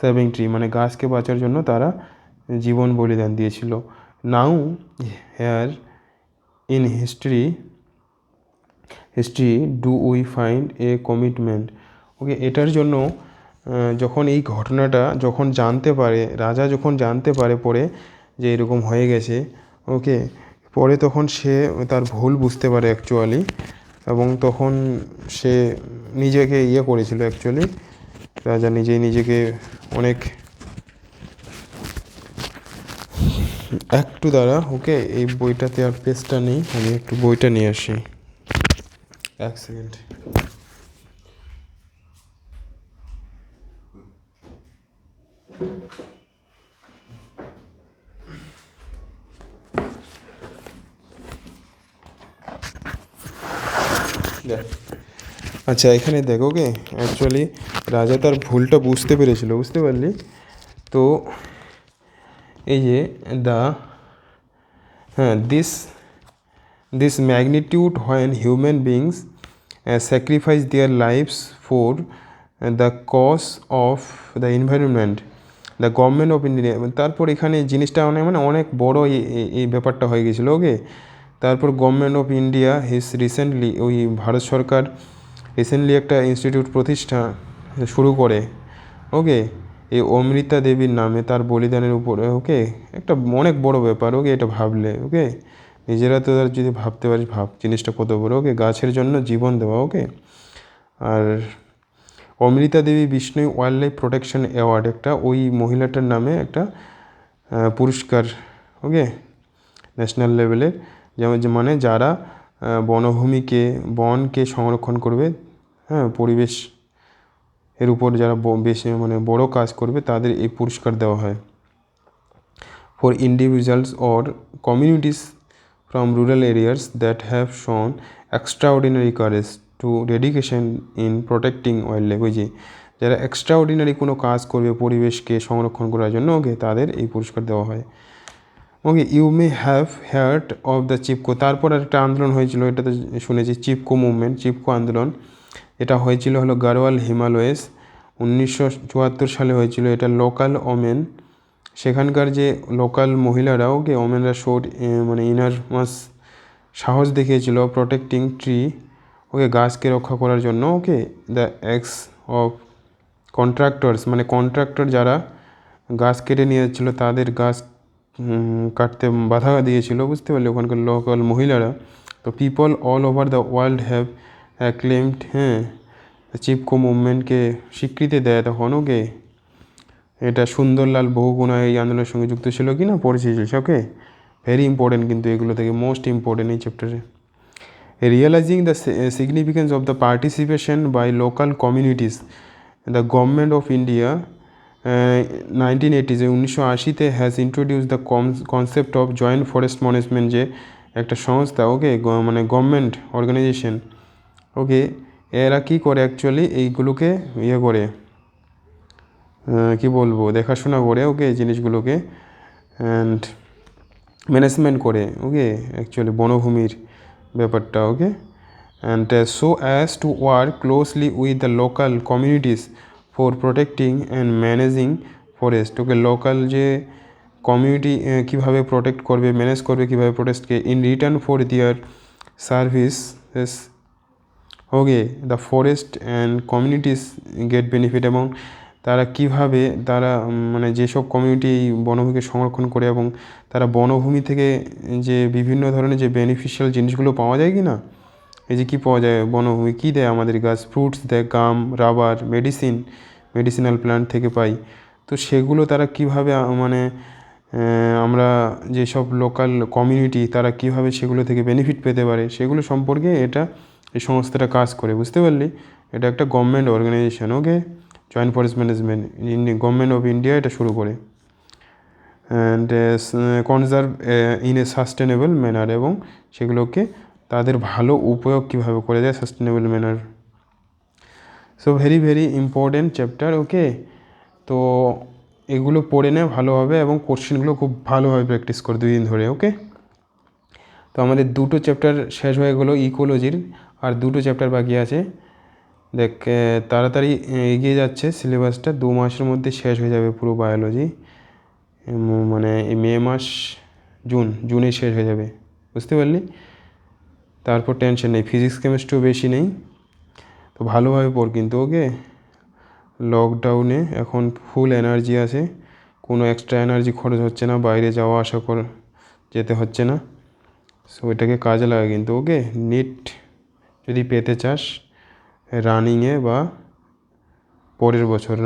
saving tree, মানে গাছকে বাঁচার জন্য তারা জীবন বলিদান দিয়েছিল। Nowhere in history do we find a commitment okay, এটার জন্য যখন এই ঘটনাটা যখন জানতে পারে, রাজা যখন জানতে পারে পরে যে এরকম হয়ে গেছে, ওকে, পরে তখন সে তার ভুল বুঝতে পারে অ্যাকচুয়ালি, এবং তখন সে নিজেকে করেছিল অ্যাকচুয়ালি, রাজা নিজেকে অনেক একটু দ্বারা। ওকে, এই বইটাতে আর পেজটা নেই, আমি একটু বইটা নিয়ে আসি, এক সেকেন্ড। আচ্ছা, এখানে দেখো, ওকে, অ্যাকচুয়ালি রাজা তার ভুলটা বুঝতে পেরেছিল, বুঝতে পারলি? তো এই যে দ্য হ্যাঁ this magnitude when human beings sacrifice their lives for the cause of the environment, the government of India. তারপর এখানে জিনিসটা অনেক বড় এই ব্যাপারটা হয়ে গেছিলো, ওকে। তারপর গভর্নমেন্ট অফ ইন্ডিয়া রিসেন্টলি, ওই ভারত সরকার রিসেন্টলি একটা ইনস্টিটিউট প্রতিষ্ঠা শুরু করে, ওকে, এই অমৃতা দেবীর নামে, তার বলিদানের উপরে, ওকে। একটা অনেক বড় ব্যাপার, ওকে, এটা ভাবলে, ওকে, নিজেরা তো যদি ভাবতে পারিস, ভাব জিনিসটা কত বড়, ওকে, গাছের জন্য জীবন দেওয়া, ওকে। আর Amrita Devi Bishnoi wildlife protection award, একটা ওই মহিলাটার নামে একটা পুরস্কার, ওকে, ন্যাশনাল লেভেলের, যেমন মানে যারা বনকে সংরক্ষণ করবে, হ্যাঁ, পরিবেশ এর উপর যারা বেশি মানে বড় কাজ করবে তাদের এই পুরস্কার দেওয়া হয়। For individuals or communities from rural areas that have শোন extraordinary courage to dedication in protecting wild life, ওই যে যারা এক্সট্রাঅর্ডিনারি কোনো কাজ করবে পরিবেশকে সংরক্ষণ করার জন্য, ওকে, তাদের এই পুরস্কার দেওয়া হয়। Okay, you may have heard of the Chipko. তারপর একটা আন্দোলন হয়েছিল, এটা তো শুনেছি, চিপকো মুভমেন্ট, চিপকো আন্দোলন। এটা হয়েছিল হলো গাড়োয়াল হিমালয়েস, 1974 সালে হয়েছিল। এটা লোকাল ওমেন, সেখানকার যে লোকাল মহিলারা, ওকে, ওমেনরা শোড মানে ইনারমাস সাহস দেখিয়েছিল প্রোটেক্টিং ট্রি, ওকে, গাছকে রক্ষা করার জন্য, ওকে। দ্য এক্স অফ কন্ট্রাক্টরস, মানে কন্ট্রাক্টর যারা গাছ কেটে নিয়ে যাচ্ছিলো তাদের গাছ কাটতে বাধা দিয়েছিল, বুঝতে পারলে, ওখানকার লোকাল মহিলারা। তো people all over the world have acclaimed, হ্যাঁ, চিপকো মুভমেন্টকে স্বীকৃতি দেয় তখন, ওকে। এটা সুন্দরলাল বহুগুণা এই আন্দোলনের সঙ্গে যুক্ত ছিল কি না, পরিচিত, ওকে। ভেরি ইম্পর্টেন্ট কিন্তু এগুলো থেকে মোস্ট ইম্পর্টেন্ট এই চ্যাপ্টারে। Realising the significance of the participation by local communities, the government of India 1980 1980-তে has introduce the concept of joint forest management, যে একটা সংস্থা, ওকে, মানে গভর্নমেন্ট অর্গানাইজেশন, ওকে। এরা কী করে অ্যাকচুয়ালি এইগুলোকে করে, কি বলবো, দেখাশোনা করে, ওকে, জিনিসগুলোকে অ্যান্ড ম্যানেজমেন্ট করে, ওকে, অ্যাকচুয়ালি বনভূমির ব্যাপারটা, okay. And so as to work closely with the local communities for protecting and managing forest, okay. Local যে কমিউনিটি কীভাবে প্রোটেক্ট করবে, ম্যানেজ করবে কীভাবে ফরেস্টকে, in return for their services, okay, the forest and communities get benefit. এবং তারা কীভাবে তারা মানে যেসব কমিউনিটি বনভূমিকে সংরক্ষণ করে এবং তারা বনভূমি থেকে যে বিভিন্ন ধরনের যে বেনিফিশিয়াল জিনিসগুলো পাওয়া যায় কি না, এই যে কী পাওয়া যায়, বনভূমি কী দেয় আমাদের, গাছ, ফ্রুটস দেয়, গাম, রাবার, মেডিসিনাল প্ল্যান্ট থেকে পাই। তো সেগুলো তারা কীভাবে মানে আমরা যেসব লোকাল কমিউনিটি তারা কীভাবে সেগুলো থেকে বেনিফিট পেতে পারে সেগুলো সম্পর্কে এই সংস্থাটা কাজ করে, বুঝতে পারলি। এটা একটা government organisation, okay, joint forest management, government of India এটা শুরু করে। And conserve in a sustainable manner, এবং সেগুলোকে তাদের ভালো উপয়োগ কীভাবে করে দেয় sustainable manner. So very important chapter, okay. তো এগুলো পড়ে নে ভালোভাবে এবং কোশ্চেনগুলো খুব ভালোভাবে প্র্যাকটিস কর 2 দিন ধরে, ওকে। তো আমাদের 2টো চ্যাপ্টার শেষ হয়ে গেলো ইকোলজির, আর 2টো চ্যাপ্টার বাকি আছে। দেখ তাড়াতাড়ি এগিয়ে যাচ্ছে সিলেবাসটা, 2 মাসের মধ্যে শেষ হয়ে যাবে পুরো বায়োলজি, মানে এই মে মাস জুনে শেষ হয়ে যাবে, বুঝতে পারলি। তারপর টেনশন নেই, ফিজিক্স কেমিস্ট্রিও বেশি নেই, তো ভালোভাবে পড় কিন্তু, ওকে। লকডাউনে এখন ফুল এনার্জি আছে, কোনো এক্সট্রা এনার্জি খরচ হচ্ছে না, বাইরে যাওয়া আসা যেতে হচ্ছে না। সো এটাকে কাজে লাগা কিন্তু। ওকে, নিট যদি পেতে চাস রানিংয়ে বা পরের বছর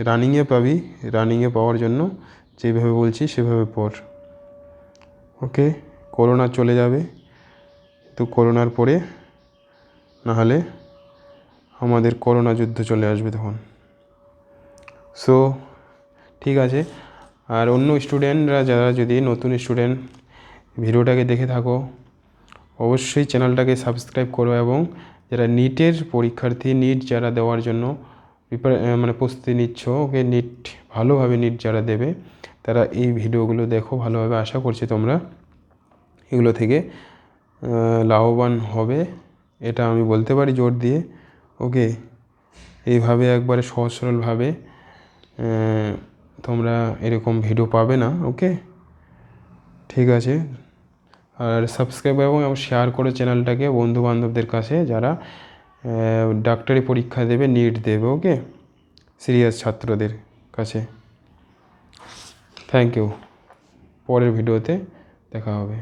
রানিংয়ে পাবি। রানিংয়ে পাওয়ার জন্য যেভাবে বলছি সেভাবে পড়। ওকে, করোনা চলে যাবে, তো করোনার পরে নাহলে আমাদের করোনা যুদ্ধ চলে আসবে তখন। সো ঠিক আছে। আর অন্য স্টুডেন্টরা যারা, যদি নতুন স্টুডেন্ট ভিডিওটাকে দেখে থাকো, অবশ্যই চ্যানেলটাকে সাবস্ক্রাইব করো। এবং যারা নিটের পরীক্ষার্থী, নিট যারা দেওয়ার জন্য প্রস্তুতি নিচ্ছ, ওকে, নিট ভালোভাবে নিট যারা দেবে তারা এই ভিডিওগুলো দেখো ভালোভাবে। আশা করছি তোমরা এগুলো থেকে লাভবান হবে, এটা আমি বলতে পারি জোর দিয়ে। ওকে, এইভাবে একবারে সহজ সরলভাবে তোমরা এরকম ভিডিও পাবে না। ওকে, ঠিক আছে। আর সাবস্ক্রাইব এবং শেয়ার করো চ্যানেলটাকে বন্ধুবান্ধবদের কাছে যারা ডাক্তারি পরীক্ষা দেবে, নিট দেবে। ওকে, সিরিয়াস ছাত্রদের কাছে। Thank you. পরের ভিডিওতে দেখা হবে।